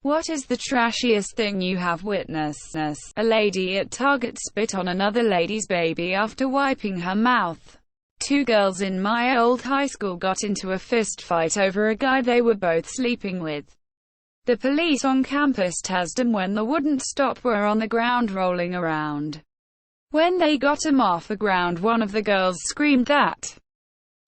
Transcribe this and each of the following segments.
What is the trashiest thing you have witnessed? A lady at Target spit on another lady's baby after wiping her mouth. Two girls in my old high school got into a fist fight over a guy they were both sleeping with. The police on campus tased him when they wouldn't stop, were on the ground rolling around. When they got him off the ground, one of the girls screamed that,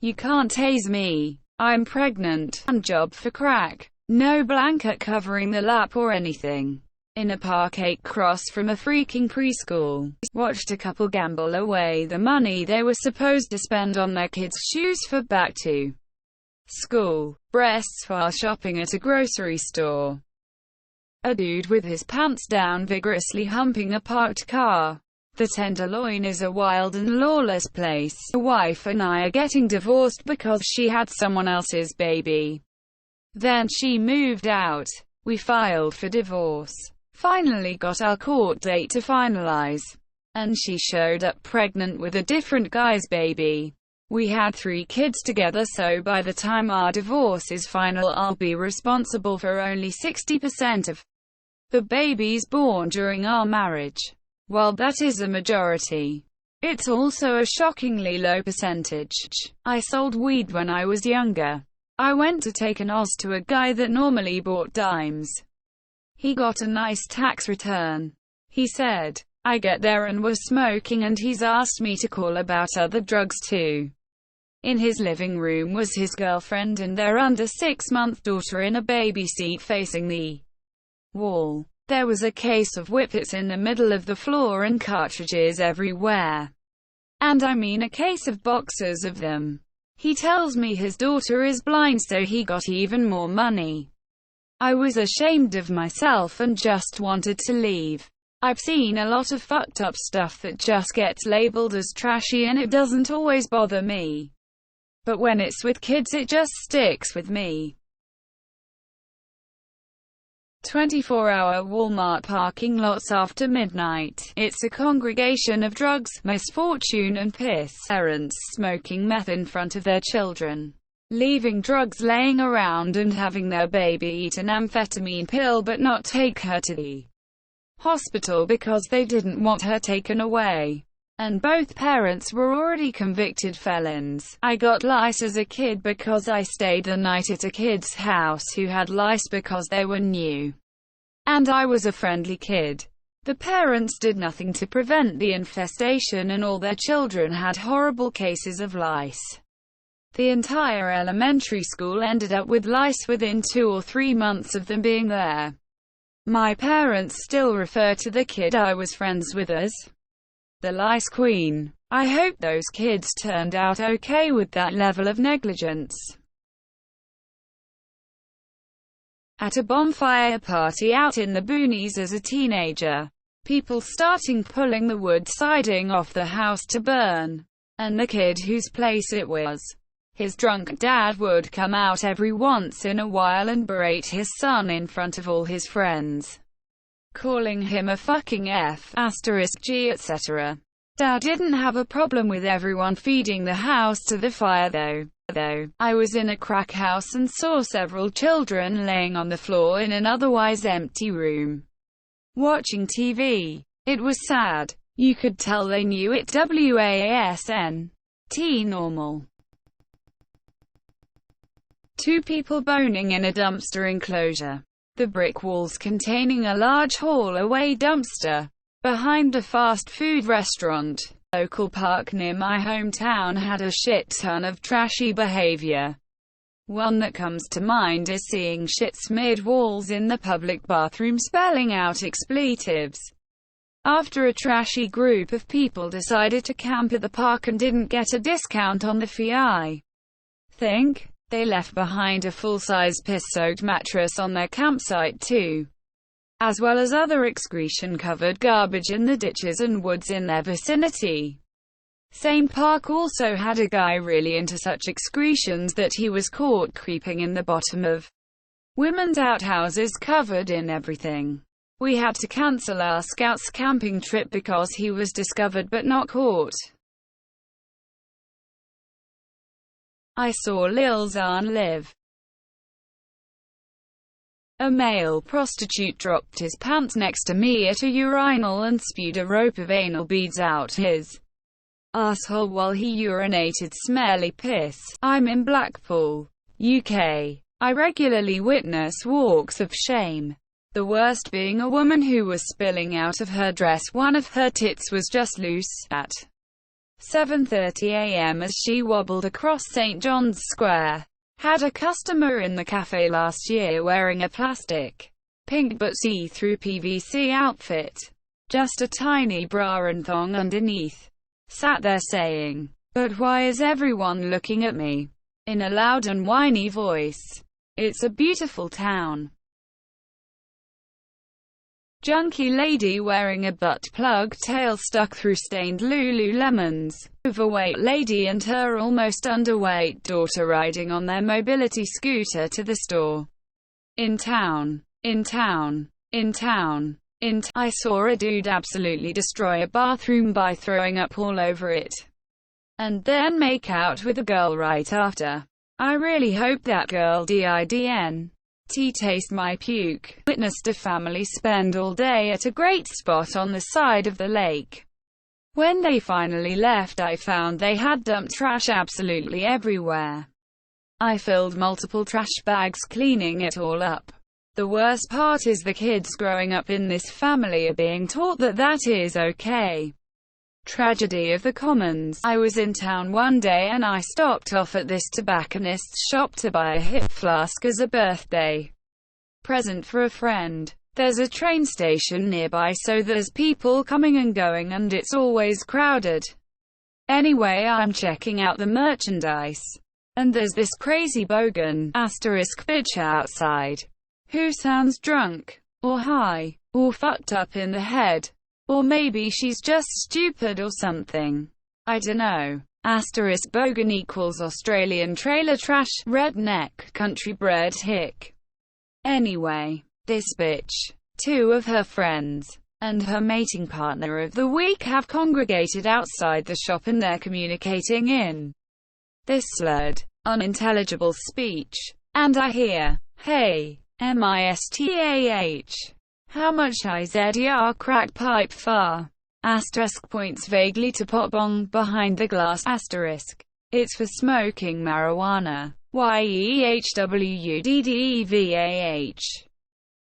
"You can't tase me. I'm pregnant. And job for crack." No blanket covering the lap or anything. In a park 8 across from a freaking preschool, watched a couple gamble away the money they were supposed to spend on their kids' shoes for back to school breasts while shopping at a grocery store. A dude with his pants down vigorously humping a parked car. The Tenderloin is a wild and lawless place. The wife and I are getting divorced because she had someone else's baby. Then she moved out. We filed for divorce. Finally got our court date to finalize. And she showed up pregnant with a different guy's baby. We had 3 kids together, so by the time our divorce is final, I'll be responsible for only 60% of the babies born during our marriage. While that is a majority, it's also a shockingly low percentage. I sold weed when I was younger. I went to take an Oz to a guy that normally bought dimes. He got a nice tax return. He said, I get there and was smoking, and he's asked me to call about other drugs too. In his living room was his girlfriend and their under 6-month daughter in a baby seat facing the wall. There was a case of whippets in the middle of the floor and cartridges everywhere. And I mean a case of boxes of them. He tells me his daughter is blind, so he got even more money. I was ashamed of myself and just wanted to leave. I've seen a lot of fucked up stuff that just gets labeled as trashy, and it doesn't always bother me. But when it's with kids, it just sticks with me. 24-hour Walmart parking lots after midnight. It's a congregation of drugs, misfortune and piss. Parents smoking meth in front of their children, leaving drugs laying around and having their baby eat an amphetamine pill but not take her to the hospital because they didn't want her taken away. And both parents were already convicted felons. I got lice as a kid because I stayed the night at a kid's house who had lice because they were new. And I was a friendly kid. The parents did nothing to prevent the infestation, and all their children had horrible cases of lice. The entire elementary school ended up with lice within 2 or 3 months of them being there. My parents still refer to the kid I was friends with as the lice queen. I hope those kids turned out okay with that level of negligence. At a bonfire party out in the boonies as a teenager, people starting pulling the wood siding off the house to burn, and the kid whose place it was, his drunk dad would come out every once in a while and berate his son in front of all his friends, calling him a fucking F***, G, etc. Dad didn't have a problem with everyone feeding the house to the fire though. I was in a crack house and saw several children laying on the floor in an otherwise empty room, watching TV. It was sad. You could tell they knew it wasn't normal. 2 people boning in a dumpster enclosure. The brick walls containing a large haul-away dumpster behind a fast food restaurant. Local park near my hometown had a shit ton of trashy behavior. One that comes to mind is seeing shit-smeared walls in the public bathroom spelling out expletives. After a trashy group of people decided to camp at the park and didn't get a discount on the fee, I think they left behind a full-size piss-soaked mattress on their campsite too, as well as other excretion-covered garbage in the ditches and woods in their vicinity. Same park also had a guy really into such excretions that he was caught creeping in the bottom of women's outhouses covered in everything. We had to cancel our scouts camping trip because he was discovered but not caught. I saw Lil Xan live A male prostitute dropped his pants next to me at a urinal and spewed a rope of anal beads out his asshole while he urinated smelly piss. I'm in Blackpool, UK. I regularly witness walks of shame. The worst being a woman who was spilling out of her dress. One of her tits was just loose at 7:30 a.m. as she wobbled across St. John's Square. Had a customer in the cafe last year wearing a plastic, pink but see-through PVC outfit. Just a tiny bra and thong underneath. Sat there saying, "But why is everyone looking at me?" in a loud and whiny voice. It's a beautiful town. Junkie lady wearing a butt plug tail stuck through stained Lululemons. Overweight lady and her almost underweight daughter riding on their mobility scooter to the store. In town. In town. In town. I saw a dude absolutely destroy a bathroom by throwing up all over it. And then make out with a girl right after. I really hope that girl didn't taste my puke. Witnessed a family spend all day at a great spot on the side of the lake. When they finally left, I found they had dumped trash absolutely everywhere. I filled multiple trash bags cleaning it all up. The worst part is the kids growing up in this family are being taught that that is okay. Tragedy of the commons. I was in town one day and I stopped off at this tobacconist's shop to buy a hip flask as a birthday present for a friend. There's a train station nearby, so there's people coming and going and it's always crowded. Anyway, I'm checking out the merchandise. And there's this crazy bogan, asterisk bitch outside, who sounds drunk, or high, or fucked up in the head. Or maybe she's just stupid or something. I dunno. Asterisk bogan equals Australian trailer trash, redneck, country bred hick. Anyway, this bitch, two of her friends, and her mating partner of the week have congregated outside the shop and they're communicating in this slurred, unintelligible speech. And I hear, "Hey, mistah. How much IZR crack pipe far?" Asterisk points vaguely to pot bong behind the glass. Asterisk. It's for smoking marijuana. YEHWUDDEVAH.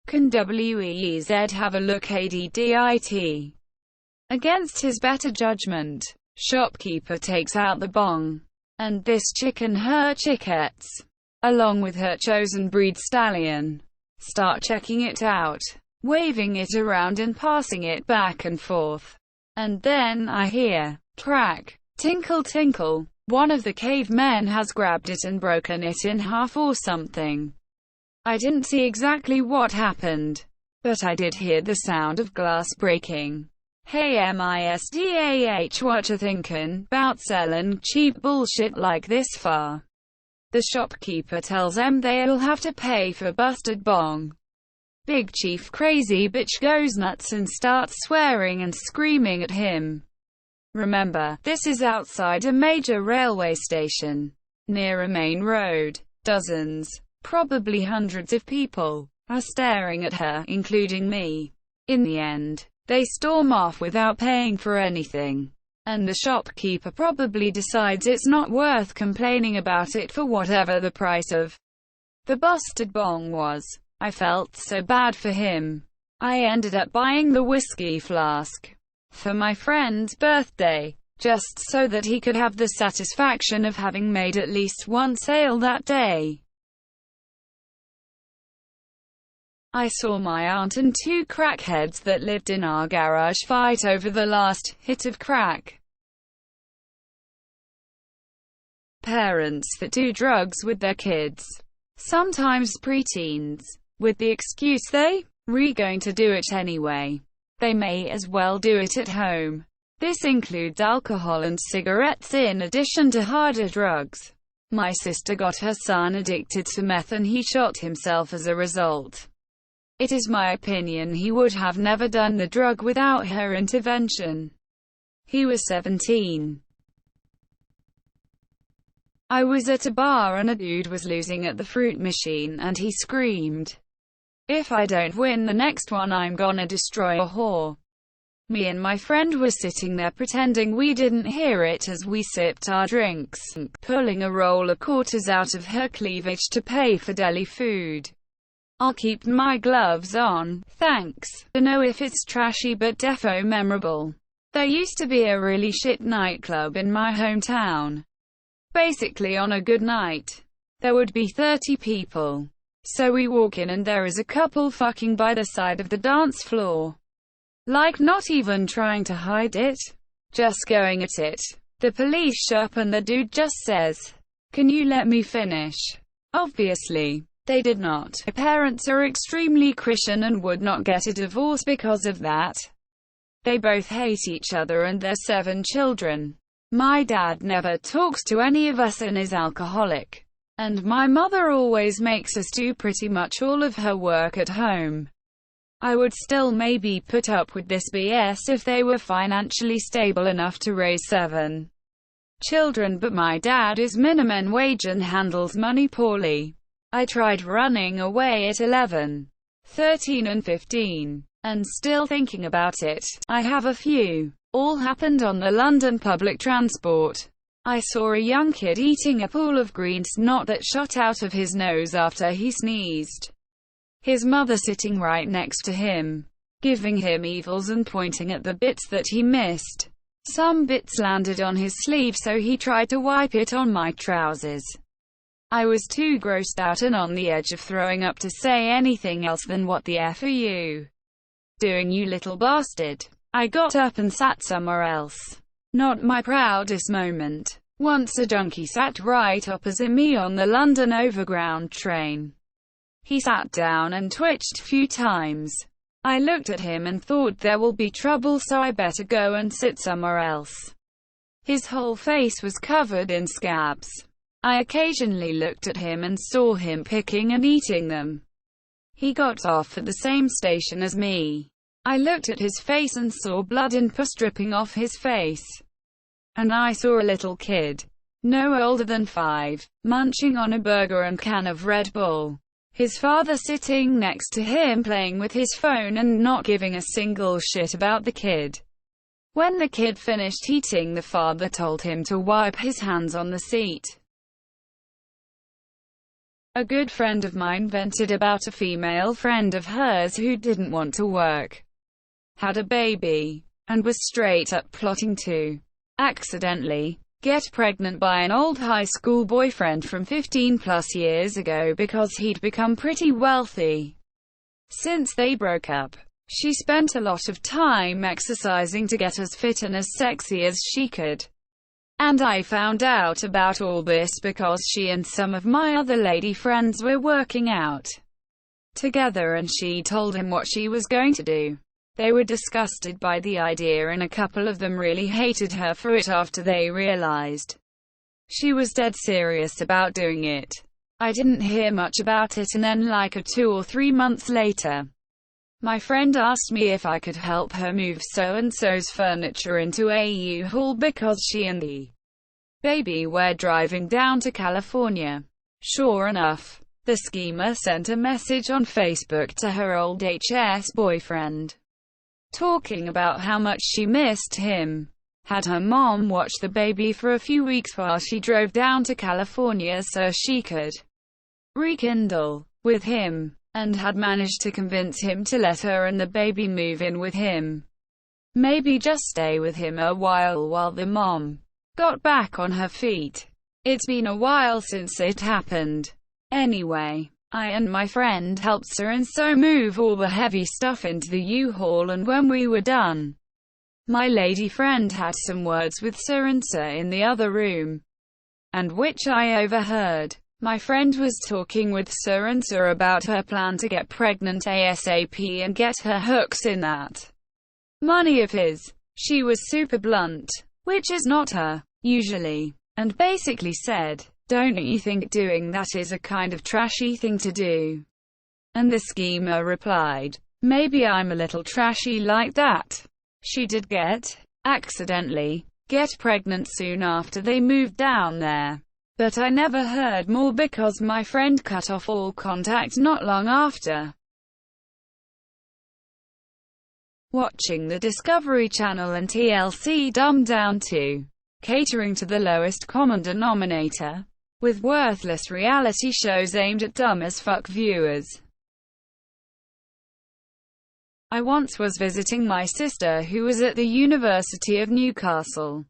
Can WEEZ have a look? ADDIT. Against his better judgment, shopkeeper takes out the bong. And this chick and her chickettes, along with her chosen breed stallion, start checking it out, waving it around and passing it back and forth. And then I hear, crack, tinkle tinkle. One of the cavemen has grabbed it and broken it in half or something. I didn't see exactly what happened, but I did hear the sound of glass breaking. Hey MISDAH, what you thinkin' 'bout sellin' cheap bullshit like this far? The shopkeeper tells them they'll have to pay for busted bong. Big Chief crazy bitch goes nuts and starts swearing and screaming at him. Remember, this is outside a major railway station, near a main road. Dozens, probably hundreds of people, are staring at her, including me. In the end, they storm off without paying for anything. And the shopkeeper probably decides it's not worth complaining about it for whatever the price of the busted bong was. I felt so bad for him. I ended up buying the whiskey flask for my friend's birthday, just so that he could have the satisfaction of having made at least one sale that day. I saw my aunt and two crackheads that lived in our garage fight over the last hit of crack. Parents that do drugs with their kids, sometimes preteens, with the excuse they were going to do it anyway. They may as well do it at home. This includes alcohol and cigarettes in addition to harder drugs. My sister got her son addicted to meth and he shot himself as a result. It is my opinion he would have never done the drug without her intervention. He was 17. I was at a bar and a dude was losing at the fruit machine and he screamed, If I don't win the next one, I'm gonna destroy a whore. Me and my friend were sitting there pretending we didn't hear it as we sipped our drinks, pulling a roll of quarters out of her cleavage to pay for deli food. I'll keep my gloves on, thanks. Dunno if it's trashy but defo memorable. There used to be a really shit nightclub in my hometown. Basically on a good night, there would be 30 people. So we walk in and there is a couple fucking by the side of the dance floor. Like not even trying to hide it. Just going at it. The police show up and the dude just says, "Can you let me finish?" Obviously, they did not. My parents are extremely Christian and would not get a divorce because of that. They both hate each other and their 7 children. My dad never talks to any of us and is alcoholic. And my mother always makes us do pretty much all of her work at home. I would still maybe put up with this BS if they were financially stable enough to raise 7 children, but my dad is minimum wage and handles money poorly. I tried running away at 11, 13 and 15, and still thinking about it. I have a few. All happened on the London public transport. I saw a young kid eating a pool of green snot that shot out of his nose after he sneezed. His mother sitting right next to him, giving him evils and pointing at the bits that he missed. Some bits landed on his sleeve, so he tried to wipe it on my trousers. I was too grossed out and on the edge of throwing up to say anything else than "What the F are you doing, you little bastard?" I got up and sat somewhere else. Not my proudest moment. Once a junkie sat right opposite me on the London Overground train. He sat down and twitched few times. I looked at him and thought there will be trouble, so I better go and sit somewhere else. His whole face was covered in scabs. I occasionally looked at him and saw him picking and eating them. He got off at the same station as me. I looked at his face and saw blood and pus dripping off his face. And I saw a little kid, no older than 5, munching on a burger and can of Red Bull. His father sitting next to him playing with his phone and not giving a single shit about the kid. When the kid finished eating, the father told him to wipe his hands on the seat. A good friend of mine vented about a female friend of hers who didn't want to work, had a baby, and was straight up plotting to accidentally get pregnant by an old high school boyfriend from 15 plus years ago because he'd become pretty wealthy. Since they broke up, she spent a lot of time exercising to get as fit and as sexy as she could. And I found out about all this because she and some of my other lady friends were working out together and she told him what she was going to do. They were disgusted by the idea and a couple of them really hated her for it after they realized she was dead serious about doing it. I didn't hear much about it, and then like 2 or 3 months later, my friend asked me if I could help her move so-and-so's furniture into a U-Haul because she and the baby were driving down to California. Sure enough, the schemer sent a message on Facebook to her old HS boyfriend, talking about how much she missed him. Had her mom watch the baby for a few weeks while she drove down to California so she could rekindle with him, and had managed to convince him to let her and the baby move in with him. Maybe just stay with him a while the mom got back on her feet. It's been a while since it happened. Anyway, I and my friend helped so move all the heavy stuff into the U-Haul, and when we were done, my lady friend had some words with so in the other room, and which I overheard. My friend was talking with so about her plan to get pregnant ASAP and get her hooks in that money of his. She was super blunt, which is not her, usually, and basically said, "Don't you think doing that is a kind of trashy thing to do?" And the schemer replied, "Maybe I'm a little trashy like that." She did accidentally get pregnant soon after they moved down there. But I never heard more because my friend cut off all contact not long after. watching the Discovery Channel and TLC dumbed down to catering to the lowest common denominator, with worthless reality shows aimed at dumb-as-fuck viewers. I once was visiting my sister who was at the University of Newcastle.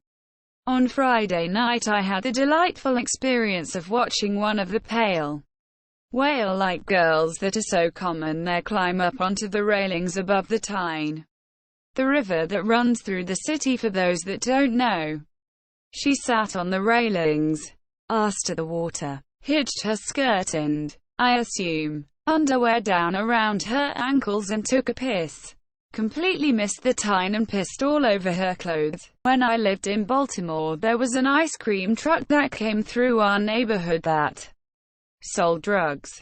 On Friday night I had the delightful experience of watching one of the pale, whale-like girls that are so common there climb up onto the railings above the Tyne, the river that runs through the city for those that don't know. She sat on the railings, ass to the water, hitched her skirt and, I assume, underwear down around her ankles and took a piss. Completely missed the Tyne and pissed all over her clothes. When I lived in Baltimore, there was an ice cream truck that came through our neighborhood that sold drugs.